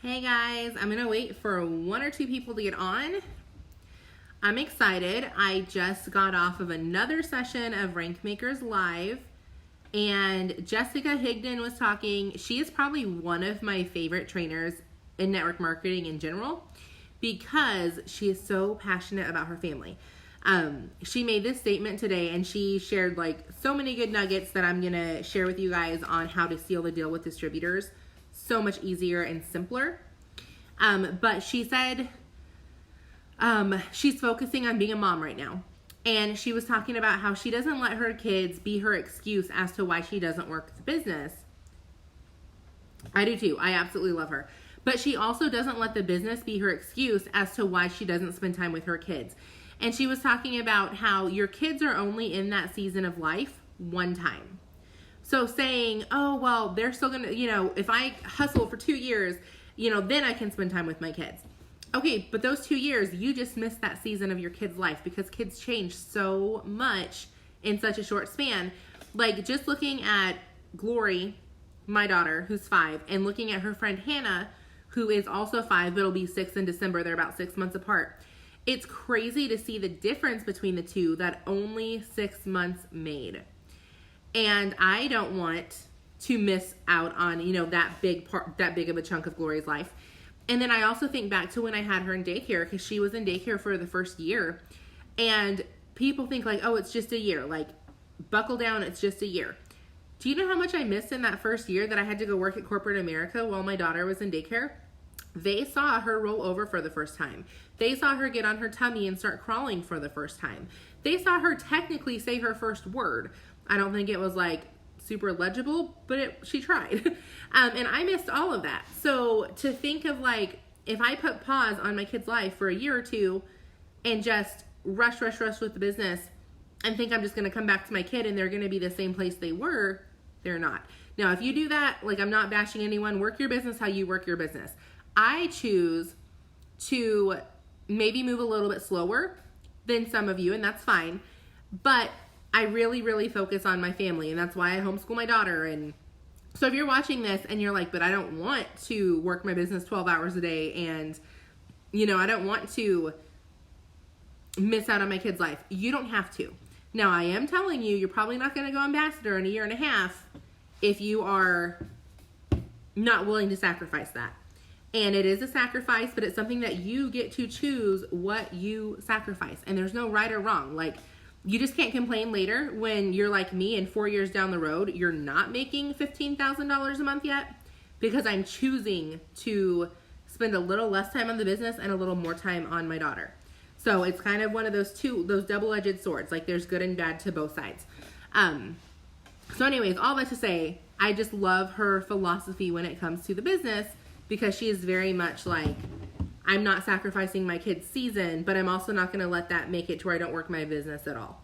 Hey guys, I'm gonna wait for one or two people to get on. I'm excited. I just got off of another session of Rank Makers Live, and Jessica Higdon was talking. She is probably one of my favorite trainers in network marketing in general because she is so passionate about her family. She made this statement today, and she shared like so many good nuggets that I'm gonna share with you guys on how to seal the deal with distributors so much easier and simpler. But she said she's focusing on being a mom right now. And she was talking about how she doesn't let her kids be her excuse as to why she doesn't work the business. I do too. I absolutely love her. But she also doesn't let the business be her excuse as to why she doesn't spend time with her kids. And she was talking about how your kids are only in that season of life one time. So saying, oh, well, they're still going to, if I hustle for 2 years, then I can spend time with my kids. Okay, but those 2 years, you just missed that season of your kid's life because kids change so much in such a short span. Like just looking at Glory, my daughter, who's 5, and looking at her friend Hannah, who is also 5, but will be 6 in December. They're about 6 months apart. It's crazy to see the difference between the two that only 6 months made. And I don't want to miss out on, that big of a chunk of Glory's life. And then I also think back to when I had her in daycare, because she was in daycare for the first year. And people think like, oh, it's just a year. Like, buckle down, it's just a year. Do you know how much I missed in that first year that I had to go work at corporate America while my daughter was in daycare? They saw her roll over for the first time. They saw her get on her tummy and start crawling for the first time. They saw her technically say her first word. I don't think it was like super legible, but she tried. And I missed all of that. So to think of like, if I put pause on my kid's life for a year or two and just rush with the business and think I'm just going to come back to my kid and they're going to be the same place they were, they're not. Now, if you do that, like I'm not bashing anyone, work your business how you work your business. I choose to maybe move a little bit slower than some of you, and that's fine. But I really, really focus on my family, and that's why I homeschool my daughter. And so if you're watching this and you're like, but I don't want to work my business 12 hours a day and, I don't want to miss out on my kid's life, you don't have to. Now, I am telling you, you're probably not going to go ambassador in a year and a half if you are not willing to sacrifice that. And it is a sacrifice, but it's something that you get to choose what you sacrifice. And there's no right or wrong. Like, you just can't complain later when you're like me and 4 years down the road, you're not making $15,000 a month yet, because I'm choosing to spend a little less time on the business and a little more time on my daughter. So it's kind of one of those double-edged swords. Like there's good and bad to both sides. So anyways, all that to say, I just love her philosophy when it comes to the business, because she is very much like, I'm not sacrificing my kid's season, but I'm also not going to let that make it to where I don't work my business at all.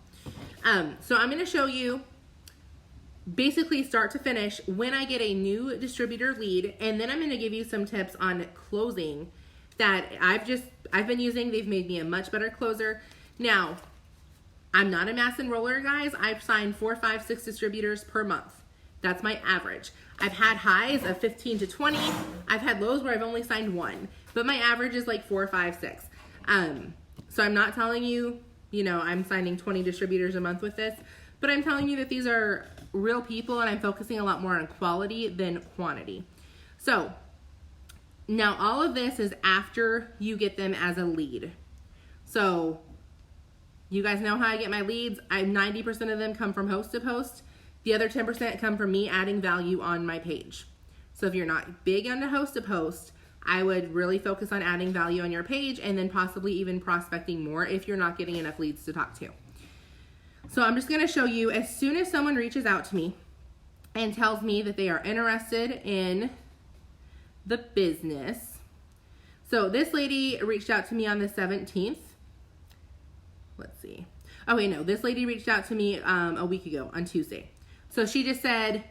So I'm going to show you basically start to finish when I get a new distributor lead, and then I'm going to give you some tips on closing that I've been using. They've made me a much better closer. Now, I'm not a mass enroller, guys. I've signed 4, 5, 6 distributors per month. That's my average. I've had highs of 15 to 20. I've had lows where I've only signed 1, but my average is like 4, 5, 6. So I'm not telling you, I'm signing 20 distributors a month with this, but I'm telling you that these are real people and I'm focusing a lot more on quality than quantity. So now all of this is after you get them as a lead. So you guys know how I get my leads. 90% of them come from host to post. The other 10% come from me adding value on my page. So if you're not big on the host to post, I would really focus on adding value on your page and then possibly even prospecting more if you're not getting enough leads to talk to. So I'm just going to show you, as soon as someone reaches out to me and tells me that they are interested in the business. So this lady reached out to me on the 17th. Let's see. Oh wait, no, this lady reached out to me a week ago on Tuesday. So she just said,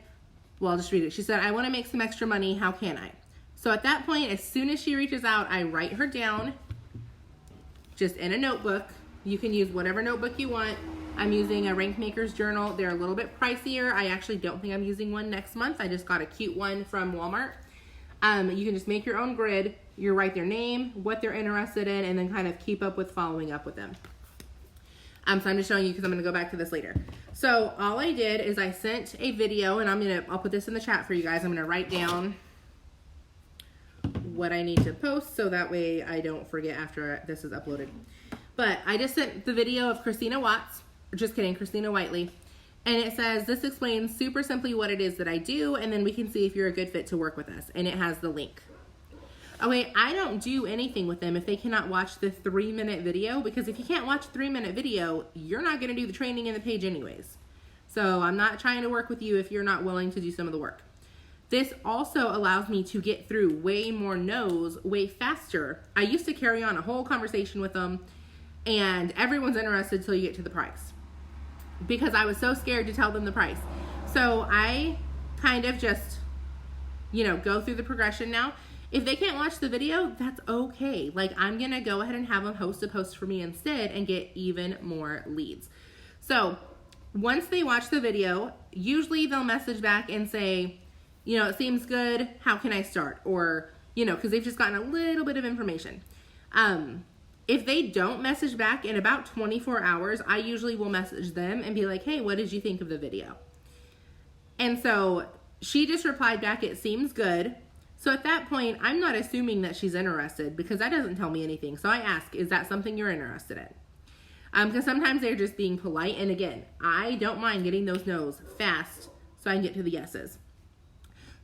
well, I'll just read it. She said, I want to make some extra money. How can I? So at that point, as soon as she reaches out, I write her down just in a notebook. You can use whatever notebook you want. I'm using a Rank Makers journal. They're a little bit pricier. I actually don't think I'm using one next month. I just got a cute one from Walmart. You can just make your own grid. You write their name, what they're interested in, and then kind of keep up with following up with them. So I'm just showing you because I'm going to go back to this later. So all I did is I sent a video, and I'll put this in the chat for you guys. I'm going to write down what I need to post so that way I don't forget after this is uploaded. But I just sent the video of Christina Whiteley. And it says, this explains super simply what it is that I do, and then we can see if you're a good fit to work with us. And it has the link. Okay, I don't do anything with them if they cannot watch the 3-minute video, because if you can't watch a 3-minute video, you're not going to do the training in the page anyways. So I'm not trying to work with you if you're not willing to do some of the work. This also allows me to get through way more no's way faster. I used to carry on a whole conversation with them, and everyone's interested till you get to the price, because I was so scared to tell them the price. So I kind of just, go through the progression now. If they can't watch the video, that's okay. Like, I'm going to go ahead and have them host a post for me instead and get even more leads. So once they watch the video, usually they'll message back and say, it seems good. How can I start? Or, because they've just gotten a little bit of information. If they don't message back in about 24 hours, I usually will message them and be like, hey, what did you think of the video? And so she just replied back, it seems good. So at that point, I'm not assuming that she's interested, because that doesn't tell me anything. So I ask, is that something you're interested in? Because sometimes they're just being polite. And again, I don't mind getting those no's fast so I can get to the yeses.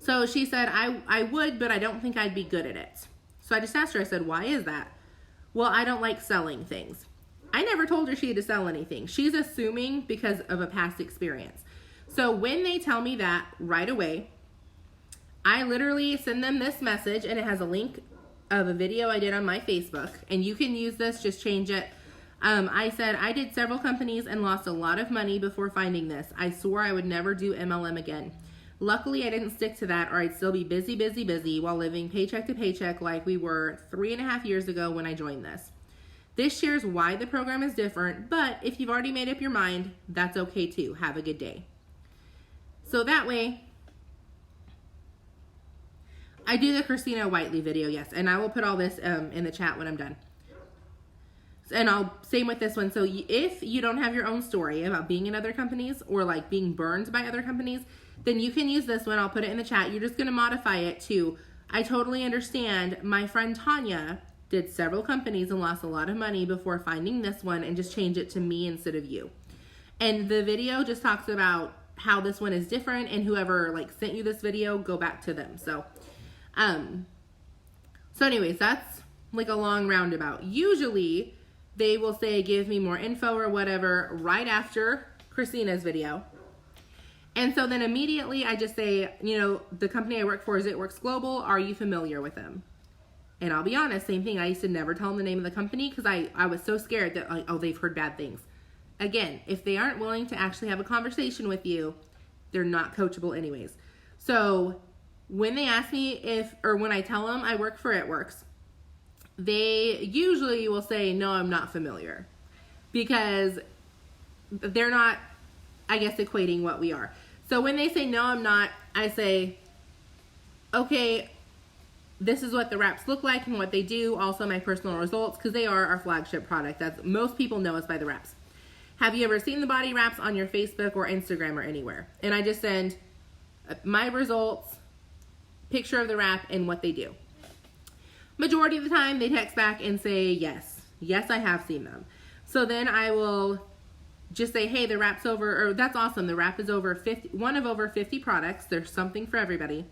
So she said, I would, but I don't think I'd be good at it. So I just asked her, I said, why is that? Well, I don't like selling things. I never told her she had to sell anything. She's assuming because of a past experience. So when they tell me that right away, I literally send them this message, and it has a link of a video I did on my Facebook, and you can use this, just change it. I said, I did several companies and lost a lot of money before finding this. I swore I would never do MLM again. Luckily, I didn't stick to that, or I'd still be busy while living paycheck to paycheck like we were 3.5 years ago when I joined this. This shares why the program is different, but if you've already made up your mind, that's okay too. Have a good day. So that way, I do the Christina Whiteley video, yes, and I will put all this in the chat when I'm done. And same with this one. So if you don't have your own story about being in other companies or like being burned by other companies, then you can use this one. I'll put it in the chat. You're just going to modify it to, I totally understand. My friend Tanya did several companies and lost a lot of money before finding this one, and just change it to me instead of you. And the video just talks about how this one is different, and whoever sent you this video, go back to them. So anyways, that's a long roundabout. Usually they will say, give me more info or whatever right after Christina's video. And so then immediately I just say, the company I work for is It Works Global. Are you familiar with them? And I'll be honest, same thing. I used to never tell them the name of the company because I was so scared that, they've heard bad things. Again, if they aren't willing to actually have a conversation with you, they're not coachable anyways. So when they ask me when I tell them I work for It Works, they usually will say, no, I'm not familiar, because they're not, I guess, equating what we are. So when they say, no, I'm not, I say, okay, this is what the wraps look like and what they do. Also my personal results, because they are our flagship product. That's, most people know us by the wraps. Have you ever seen the body wraps on your Facebook or Instagram or anywhere? And I just send my results, picture of the wrap, and what they do. Majority of the time they text back and say, yes, I have seen them. So then I will just say, hey, the wrap's over, or that's awesome. The wrap is one of over 50 products. There's something for everybody.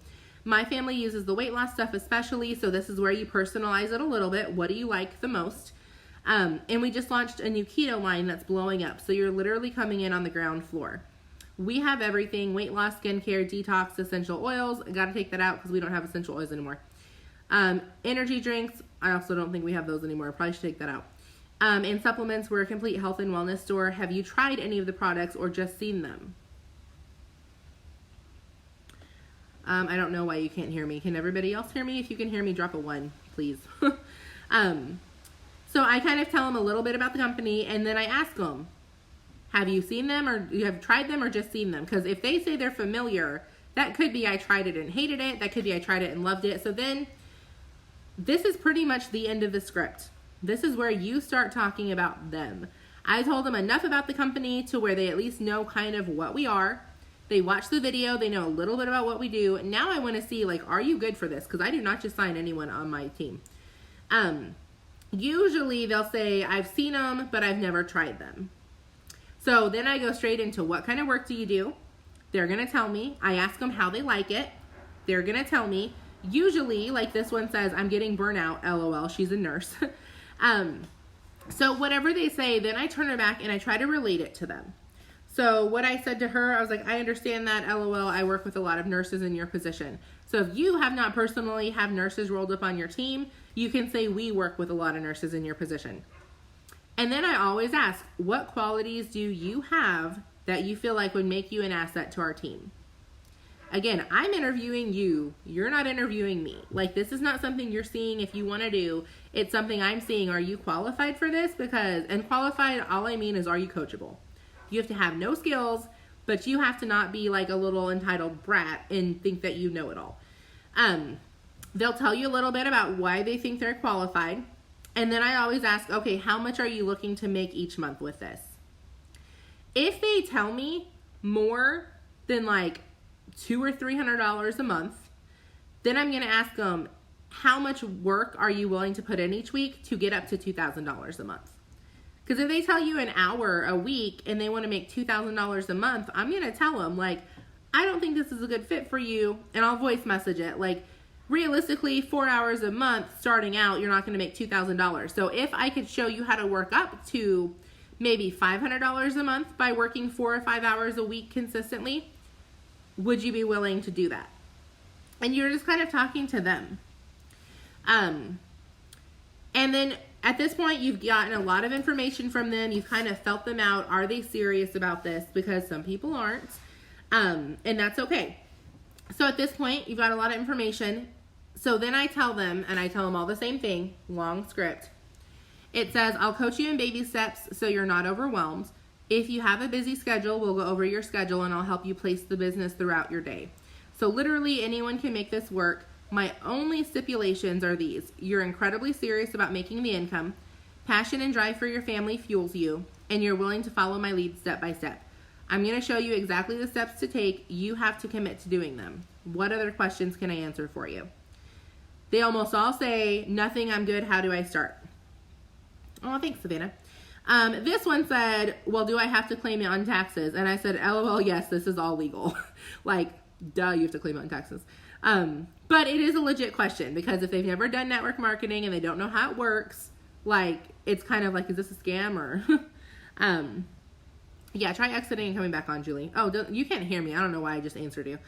My family uses the weight loss stuff especially, so this is where you personalize it a little bit. What do you like the most? And we just launched a new keto line that's blowing up. So you're literally coming in on the ground floor. We have everything: weight loss, skincare, detox, essential oils. I got to take that out because we don't have essential oils anymore. Energy drinks. I also don't think we have those anymore. I probably should take that out. And supplements. We're a complete health and wellness store. Have you tried any of the products or just seen them? I don't know why you can't hear me. Can everybody else hear me? If you can hear me, drop a 1, please. So I kind of tell them a little bit about the company, and then I ask them, have you seen them, or you have tried them, or just seen them? Because if they say they're familiar, That could be I tried it and hated it. That could be I tried it and loved it. So then this is pretty much the end of the script. This is where you start talking about them. I told them enough about the company to where they at least know kind of what we are. They watch the video. They know a little bit about what we do. Now I want to see, like, are you good for this? Because I do not just sign anyone on my team. Usually they'll say, I've seen them, but I've never tried them. So then I go straight into what kind of work do you do? They're going to tell me. I ask them how they like it. They're going to tell me. Usually, like this one says, I'm getting burnout, LOL. She's a nurse. So whatever they say, then I turn it back and I try to relate it to them. So what I said to her, I was like, I understand that, LOL. I work with a lot of nurses in your position. So if you have not personally have nurses rolled up on your team, you can say we work with a lot of nurses in your position. And then I always ask, what qualities do you have that you feel like would make you an asset to our team? Again, I'm interviewing you. You're not interviewing me. Like, this is not something you're seeing if you want to do. It's something I'm seeing. Are you qualified for this? And qualified, all I mean is, are you coachable? You have to have no skills, but you have to not be like a little entitled brat and think that you know it all. They'll tell you a little bit about why they think they're qualified. And then I always ask, okay, how much are you looking to make each month with this? If they tell me more than like $200 or $300 a month, then I'm going to ask them, how much work are you willing to put in each week to get up to $2,000 a month? Because if they tell you an hour a week and they want to make $2,000 a month, I'm going to tell them, like, I don't think this is a good fit for you, and I'll voice message it. Like, realistically, 4 hours a month starting out, you're not going to make $2,000. So if I could show you how to work up to maybe $500 a month by working 4 or 5 hours a week consistently, would you be willing to do that? And you're just kind of talking to them. And then at this point, you've gotten a lot of information from them. You've kind of felt them out. Are they serious about this? Because some people aren't. And that's okay. So at this point, you've got a lot of information. So then I tell them, and I tell them all the same thing, long script. It says, I'll coach you in baby steps so you're not overwhelmed. If you have a busy schedule, we'll go over your schedule and I'll help you place the business throughout your day. So literally anyone can make this work. My only stipulations are these. You're incredibly serious about making the income. Passion and drive for your family fuels you. And you're willing to follow my lead step by step. I'm going to show you exactly the steps to take. You have to commit to doing them. What other questions can I answer for you? They almost all say, nothing, I'm good. How do I start? Oh, thanks, Savannah. This one said, well, do I have to claim it on taxes? And I said, LOL, yes, this is all legal. Like, duh, you have to claim it on taxes. But it is a legit question because if they've never done network marketing and they don't know how it works, like, it's kind of like, is this a scam or, yeah, try exiting and coming back on, Julie. Oh, you can't hear me. I don't know why I just answered you.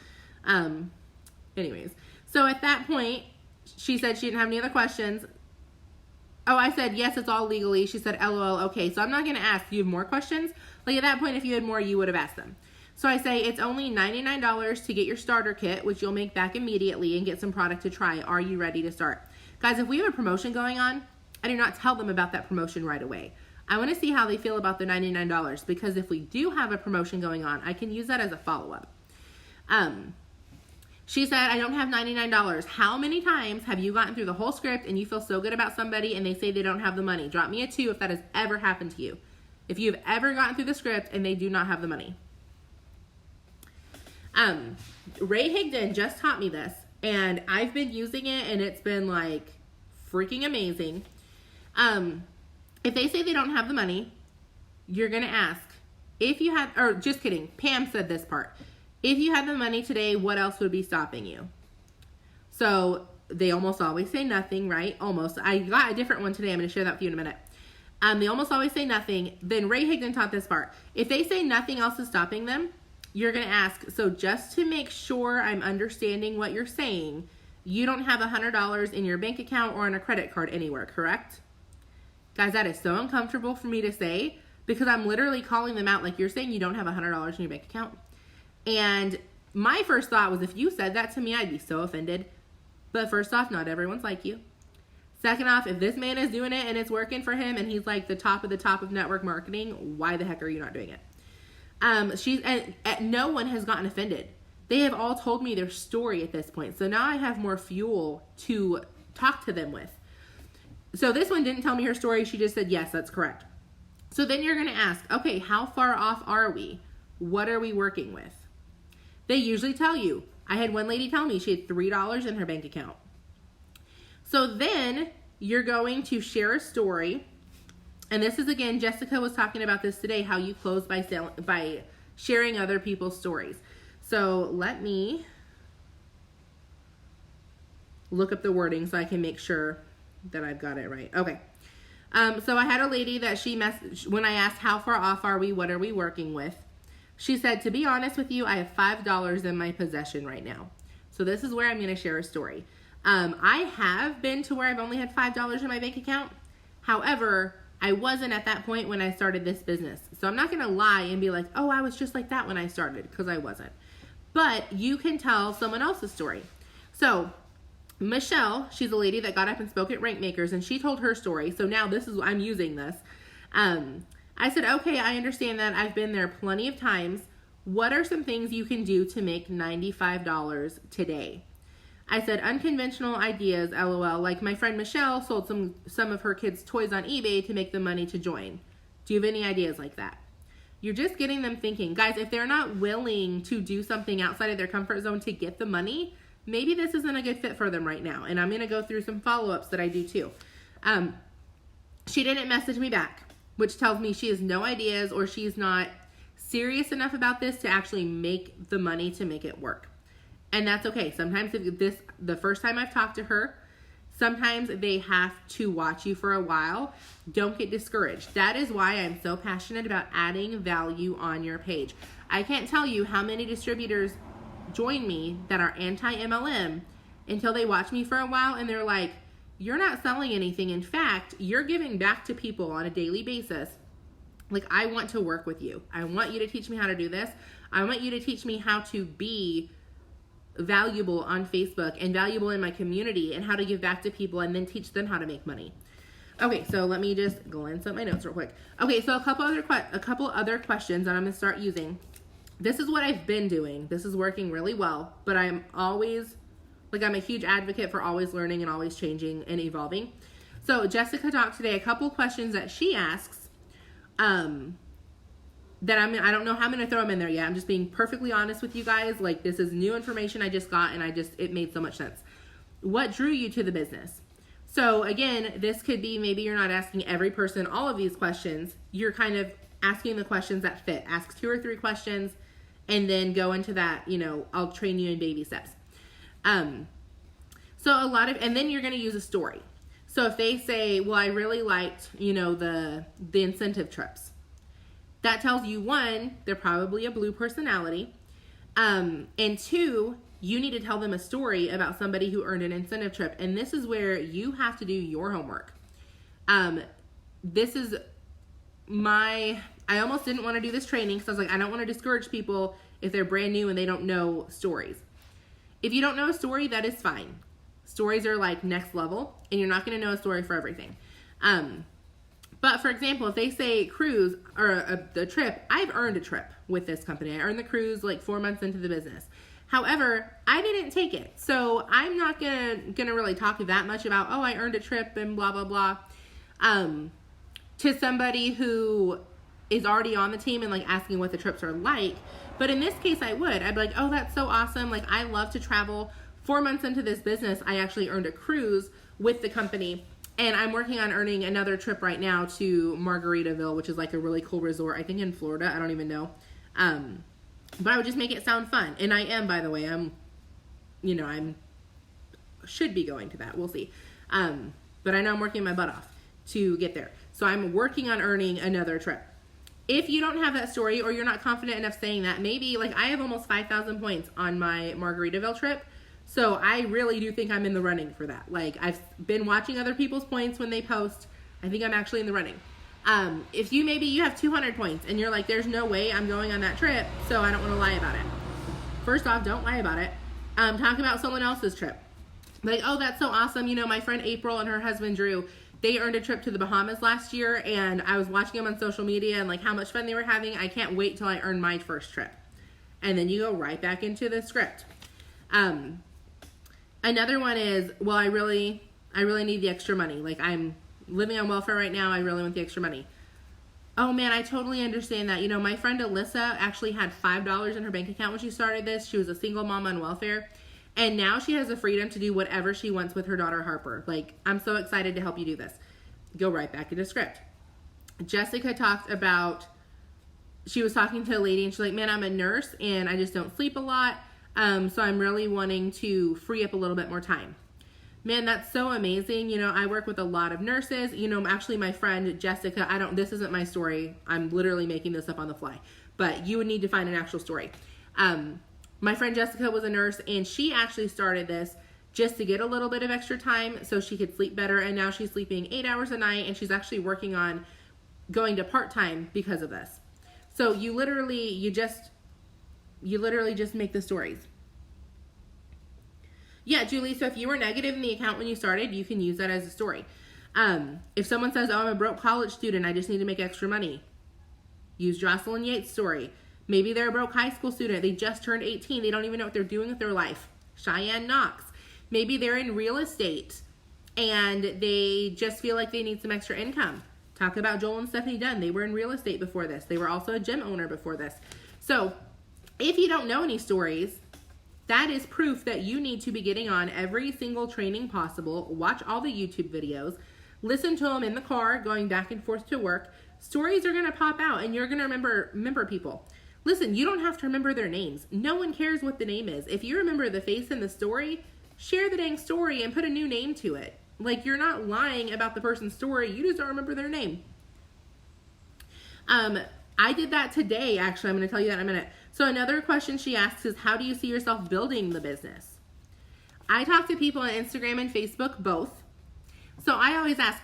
Anyways, so at that point, she said she didn't have any other questions. Oh, I said, yes, it's all legally. She said, LOL, okay. So I'm not going to ask, do you have more questions? Like at that point, if you had more, you would have asked them. So I say, it's only $99 to get your starter kit, which you'll make back immediately and get some product to try. Are you ready to start? Guys, if we have a promotion going on, I do not tell them about that promotion right away. I want to see how they feel about the $99 because if we do have a promotion going on, I can use that as a follow-up. She said, I don't have $99. How many times have you gotten through the whole script and you feel so good about somebody and they say they don't have the money? Drop me a 2 if that has ever happened to you. If you've ever gotten through the script and they do not have the money. Ray Higdon just taught me this and I've been using it and it's been like freaking amazing. If they say they don't have the money, you're going to ask if you had, or just kidding. Pam said this part. If you had the money today, what else would be stopping you? So they almost always say nothing, right? Almost. I got a different one today. I'm going to share that with you in a minute. They almost always say nothing. Then Ray Higdon taught this part. If they say nothing else is stopping them, you're going to ask, so just to make sure I'm understanding what you're saying, you don't have $100 in your bank account or on a credit card anywhere, correct? Guys, that is so uncomfortable for me to say because I'm literally calling them out like you're saying you don't have $100 in your bank account. And my first thought was if you said that to me, I'd be so offended. But first off, not everyone's like you. Second off, if this man is doing it and it's working for him and he's like the top of network marketing, why the heck are you not doing it? No one has gotten offended. They have all told me their story at this point. So now I have more fuel to talk to them with. So this one didn't tell me her story. She just said, yes, that's correct. So then you're going to ask, okay, how far off are we? What are we working with? They usually tell you. I had one lady tell me she had $3 in her bank account. So then you're going to share a story. And this is, again, Jessica was talking about this today, how you close by sharing other people's stories. So let me look up the wording so I can make sure that I've got it right. Okay. So I had a lady that when I asked how far off are we, what are we working with? She said, to be honest with you, I have $5 in my possession right now. So this is where I'm going to share a story. I have been to where I've only had $5 in my bank account. However, I wasn't at that point when I started this business. So I'm not going to lie and be like, oh, I was just like that when I started, because I wasn't. But you can tell someone else's story. So Michelle, she's a lady that got up and spoke at Rank Makers, and she told her story. So now I'm using this. I said, okay, I understand that. I've been there plenty of times. What are some things you can do to make $95 today? I said, unconventional ideas, LOL. Like my friend Michelle sold some of her kids' toys on eBay to make the money to join. Do you have any ideas like that? You're just getting them thinking. Guys, if they're not willing to do something outside of their comfort zone to get the money, maybe this isn't a good fit for them right now. And I'm going to go through some follow-ups that I do too. She didn't message me back, which tells me she has no ideas or she's not serious enough about this to actually make the money to make it work. And that's okay. Sometimes the first time I've talked to her, sometimes they have to watch you for a while. Don't get discouraged. That is why I'm so passionate about adding value on your page. I can't tell you how many distributors join me that are anti-MLM until they watch me for a while and they're like, you're not selling anything. In fact, you're giving back to people on a daily basis. Like, I want to work with you. I want you to teach me how to do this. I want you to teach me how to be valuable on Facebook and valuable in my community and how to give back to people and then teach them how to make money. Okay, so let me just glance at my notes real quick. Okay, so a couple other questions that I'm going to start using. This is what I've been doing. This is working really well, but I'm a huge advocate for always learning and always changing and evolving. So Jessica talked today, a couple questions that she asks, that I don't know how I'm going to throw them in there yet. I'm just being perfectly honest with you guys. Like, this is new information I just got, and it made so much sense. What drew you to the business? So again, this could be, maybe you're not asking every person all of these questions. You're kind of asking the questions that fit. Ask 2 or 3 questions, and then go into that, I'll train you in baby steps. And then you're going to use a story. So if they say, well, I really liked, the incentive trips. That tells you, 1, they're probably a blue personality. And 2, you need to tell them a story about somebody who earned an incentive trip. And this is where you have to do your homework. I almost didn't want to do this training because I was like, I don't want to discourage people if they're brand new and they don't know stories. If you don't know a story, that is fine. Stories are like next level, and you're not going to know a story for everything. But for example, if they say cruise or the trip, I've earned a trip with this company. I earned the cruise like 4 months into the business. However, I didn't take it. So I'm not gonna really talk that much about, oh, I earned a trip and blah, blah, blah. To somebody who is already on the team and like asking what the trips are like. But in this case, I would. I'd be like, oh, that's so awesome. Like, I love to travel. 4 months into this business, I actually earned a cruise with the company. And I'm working on earning another trip right now to Margaritaville, which is like a really cool resort, I think in Florida. I don't even know. But I would just make it sound fun. And I am, by the way. I'm should be going to that. We'll see. But I know I'm working my butt off to get there. So I'm working on earning another trip. If you don't have that story or you're not confident enough saying that, maybe like I have almost 5,000 points on my Margaritaville trip. So I really do think I'm in the running for that. Like, I've been watching other people's points when they post. I think I'm actually in the running. If you have 200 points and you're like, there's no way I'm going on that trip, so I don't want to lie about it. First off, don't lie about it. Talk about someone else's trip. Like, oh, that's so awesome. My friend April and her husband Drew, they earned a trip to the Bahamas last year, and I was watching them on social media and like how much fun they were having. I can't wait till I earn my first trip. and then you go right back into the script. Another one is, well, I really need the extra money. Like, I'm living on welfare right now. I really want the extra money. Oh man, I totally understand that. You know, my friend Alyssa actually had $5 in her bank account when she started this. She was a single mom on welfare. And now she has the freedom to do whatever she wants with her daughter Harper. Like, I'm so excited to help you do this. Go right back into script. Jessica talked about, she was talking to a lady and she's like, man, I'm a nurse and I just don't sleep a lot. So I'm really wanting to free up a little bit more time. Man, that's so amazing. You know, I work with a lot of nurses. You know, actually my friend Jessica, this isn't my story. I'm literally making this up on the fly, but you would need to find an actual story. My friend Jessica was a nurse and she actually started this just to get a little bit of extra time so she could sleep better. And now she's sleeping 8 hours a night and she's actually working on going to part-time because of this. So you literally just make the stories. Yeah, Julie, so if you were negative in the account when you started, you can use that as a story. If someone says, oh, I'm a broke college student, I just need to make extra money, use Jocelyn Yates' story. Maybe they're a broke high school student. They just turned 18. They don't even know what they're doing with their life. Cheyenne Knox. Maybe they're in real estate and they just feel like they need some extra income. Talk about Joel and Stephanie Dunn. They were in real estate before this. They were also a gym owner before this. So if you don't know any stories, that is proof that you need to be getting on every single training possible. Watch all the YouTube videos. Listen to them in the car, going back and forth to work. Stories are going to pop out, and you're going to remember people. Listen, you don't have to remember their names. No one cares what the name is. If you remember the face in the story, share the dang story and put a new name to it. Like, you're not lying about the person's story. You just don't remember their name. I did that today, actually. I'm going to tell you that in a minute. So another question she asks is, how do you see yourself building the business? I talk to people on Instagram and Facebook, both. So I always ask,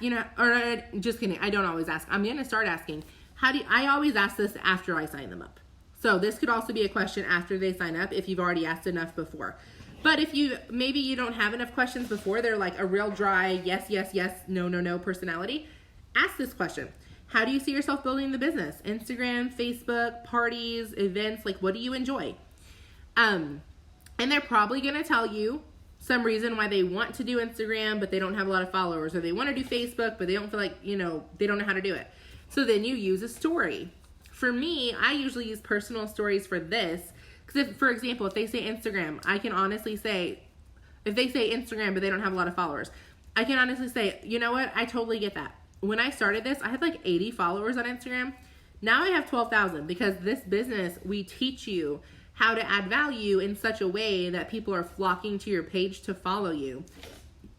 just kidding. I don't always ask. I'm going to start asking. I always ask this after I sign them up. So this could also be a question after they sign up if you've already asked enough before. But if maybe you don't have enough questions before, they're like a real dry, yes, yes, yes, no, no, no personality, ask this question. How do you see yourself building the business? Instagram, Facebook, parties, events, like what do you enjoy? And they're probably going to tell you some reason why they want to do Instagram, but they don't have a lot of followers, or they want to do Facebook, but they don't feel like, they don't know how to do it. So then you use a story. For me, I usually use personal stories for this, because for example, if they say Instagram, I can honestly say, if they say Instagram, but they don't have a lot of followers, I can honestly say, you know what? I totally get that. When I started this, I had like 80 followers on Instagram. Now I have 12,000 because this business, we teach you how to add value in such a way that people are flocking to your page to follow you.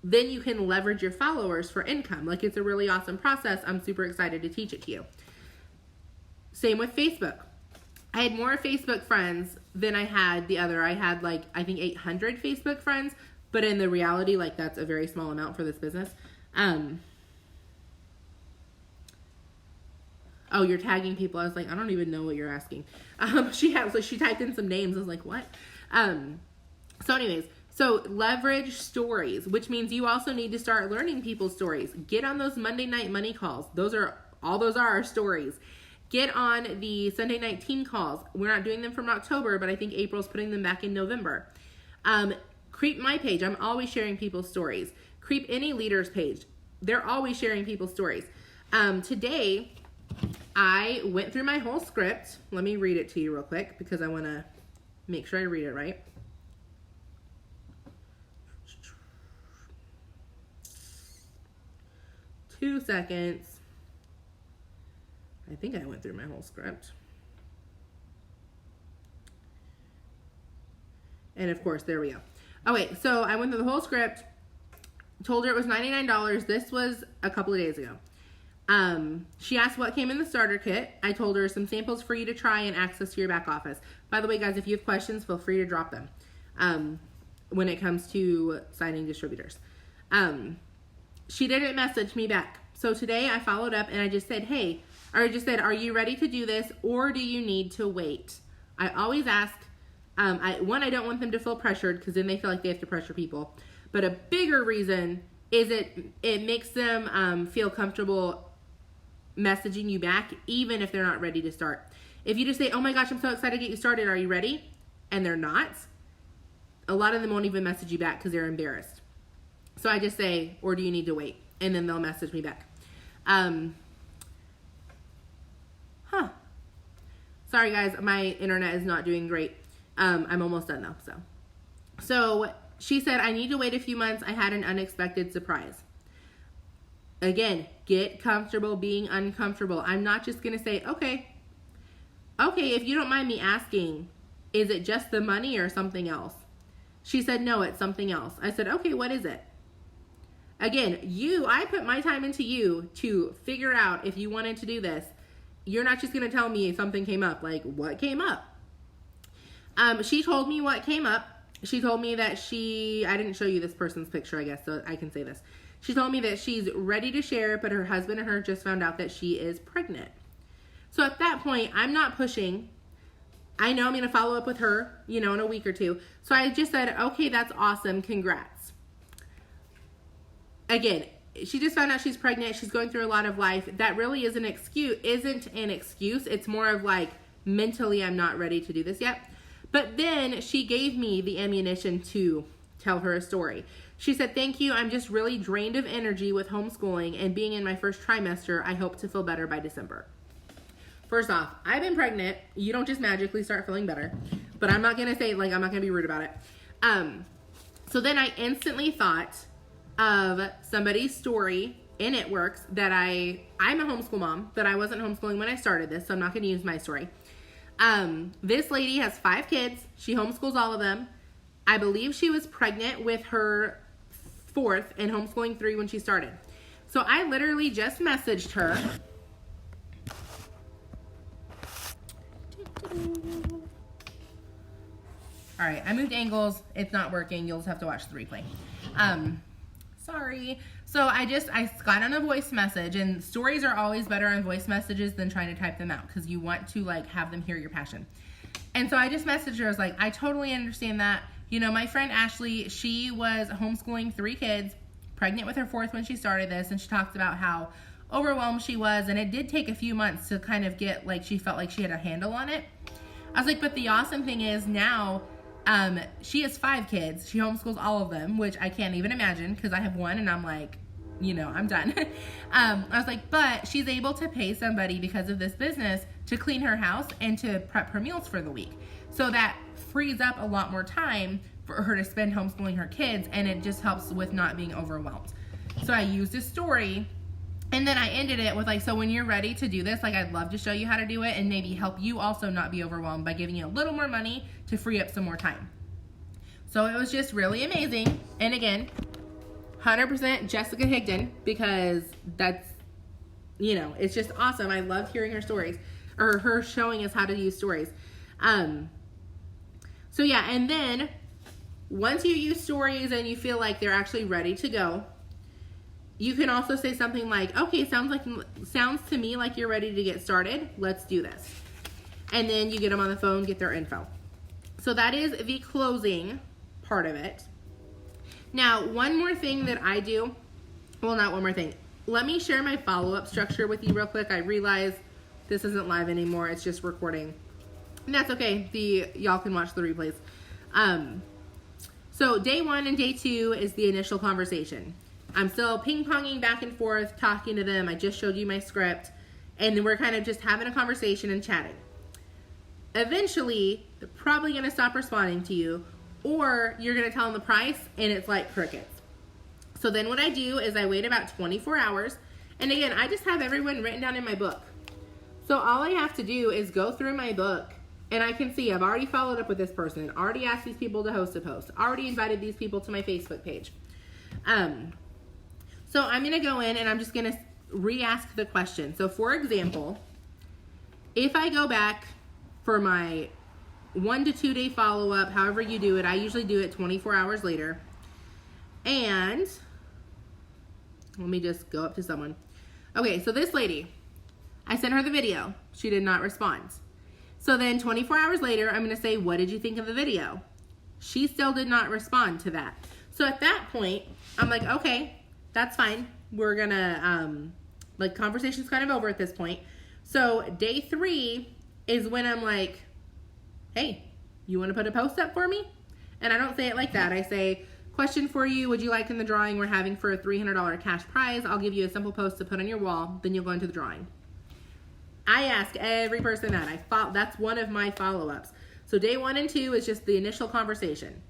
Then you can leverage your followers for income. Like, it's a really awesome process. I'm super excited to teach it to you. Same with Facebook. I had more Facebook friends than I had the other. I had like, I think 800 Facebook friends, but in the reality, like that's a very small amount for this business. Oh, you're tagging people. I was like, I don't even know what you're asking. She typed in some names. I was like, what? So leverage stories, which means you also need to start learning people's stories. Get on those Monday night money calls. Those are our stories. Get on the Sunday night team calls. We're not doing them from October, but I think April's putting them back in November. Creep my page. I'm always sharing people's stories. Creep any leader's page. They're always sharing people's stories. Today, I went through my whole script. Let me read it to you real quick because I want to make sure I read it right. Two seconds. I think I went through my whole script. And of course, there we go. Okay, so I went through the whole script, told her it was $99. This was a couple of days ago. She asked what came in the starter kit. I told her some samples for you to try and access to your back office. By the way, guys, if you have questions, feel free to drop them when it comes to signing distributors. She didn't message me back. So today I followed up and I just said, are you ready to do this or do you need to wait? I always ask, I don't want them to feel pressured because then they feel like they have to pressure people. But a bigger reason is it makes them feel comfortable messaging you back even if they're not ready to start. If you just say, oh my gosh, I'm so excited to get you started. Are you ready? And they're not, a lot of them won't even message you back because they're embarrassed. So I just say, or do you need to wait? And then they'll message me back. Sorry guys, my internet is not doing great. I'm almost done though. So she said, I need to wait a few months. I had an unexpected surprise. Again, get comfortable being uncomfortable. I'm not just going to say, okay, if you don't mind me asking, is it just the money or something else? She said, no, it's something else. I said, okay, what is it? Again, I put my time into you to figure out if you wanted to do this. You're not just going to tell me something came up. Like, what came up? She told me what came up. She told me that I didn't show you this person's picture, I guess, so I can say this. She told me that she's ready to share, but her husband and her just found out that she is pregnant. So at that point, I'm not pushing. I know I'm going to follow up with her, in a week or two. So I just said, okay, that's awesome. Congrats. Again, she just found out she's pregnant. She's going through a lot of life. That really isn't an excuse. It's more of like, mentally, I'm not ready to do this yet. But then she gave me the ammunition to tell her a story. She said, thank you. I'm just really drained of energy with homeschooling and being in my first trimester. I hope to feel better by December. First off, I've been pregnant. You don't just magically start feeling better. But I'm not going to say, I'm not going to be rude about it. So then I instantly thought of somebody's story in It Works that I'm a homeschool mom, but I wasn't homeschooling when I started this, so I'm not going to use my story. This lady has 5 kids. She homeschools all of them. I believe she was pregnant with her 4th and homeschooling 3 when she started. So I literally just messaged her. All right, I moved angles. It's not working. You'll just have to watch the replay. Sorry. So I got on a voice message, and stories are always better on voice messages than trying to type them out because you want to have them hear your passion. And so I just messaged her. I was like, I totally understand that. My friend Ashley, she was homeschooling 3 kids, pregnant with her 4th when she started this, and she talked about how overwhelmed she was, and it did take a few months to kind of get, she felt like she had a handle on it. I was like, but the awesome thing is now, she has 5 kids. She homeschools all of them, which I can't even imagine because I have 1 and I'm like, I'm done. I was like, but she's able to pay somebody because of this business to clean her house and to prep her meals for the week. So that frees up a lot more time for her to spend homeschooling her kids, and it just helps with not being overwhelmed. So I used a story, and then I ended it with so when you're ready to do this, I'd love to show you how to do it and maybe help you also not be overwhelmed by giving you a little more money to free up some more time. So it was just really amazing. And again, 100% Jessica Higdon, because that's, it's just awesome. I love hearing her stories, or her showing us how to use stories. So yeah, and then once you use stories and you feel like they're actually ready to go, you can also say something like, okay, sounds to me like you're ready to get started. Let's do this. And then you get them on the phone, get their info. So that is the closing part of it. Now, one more thing that I do, well, not one more thing. Let me share my follow-up structure with you real quick. I realize this isn't live anymore. It's just recording. And that's okay. Y'all can watch the replays. So day 1 and day 2 is the initial conversation. I'm still ping-ponging back and forth, talking to them. I just showed you my script. And then we're kind of just having a conversation and chatting. Eventually, they're probably going to stop responding to you, or you're going to tell them the price, and it's like crickets. So then what I do is I wait about 24 hours. And again, I just have everyone written down in my book. So all I have to do is go through my book, and I can see I've already followed up with this person, already asked these people to host a post, already invited these people to my Facebook page. So I'm going to go in and I'm just going to re-ask the question. So for example, if I go back for my 1 to 2 day follow-up, however you do it, I usually do it 24 hours later. And let me just go up to someone. Okay, so this lady, I sent her the video. She did not respond. So then 24 hours later, I'm going to say, what did you think of the video? She still did not respond to that. So at that point, I'm like, okay, that's fine. We're going to, conversation's kind of over at this point. So day 3, is when I'm like, hey, you want to put a post up for me? And I don't say it like that. I say, question for you. Would you like in the drawing we're having for a $300 cash prize? I'll give you a simple post to put on your wall. Then you'll go into the drawing. I ask every person that. That's one of my follow-ups. So day 1 and 2 is just the initial conversation.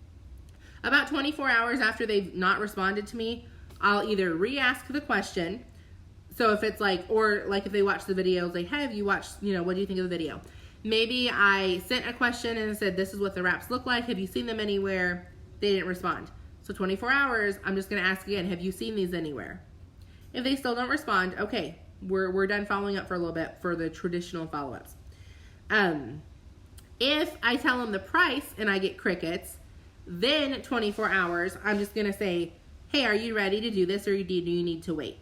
About 24 hours after they've not responded to me, I'll either re-ask the question. So if it's like, or like if they watch the video, like, hey, have you watched, what do you think of the video? Maybe I sent a question and said, this is what the wraps look like. Have you seen them anywhere? They didn't respond. So 24 hours, I'm just going to ask again, have you seen these anywhere? If they still don't respond, okay, we're done following up for a little bit for the traditional follow-ups. If I tell them the price and I get crickets, then 24 hours, I'm just going to say, hey, are you ready to do this or do you need to wait?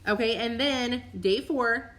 Okay, and then day 4,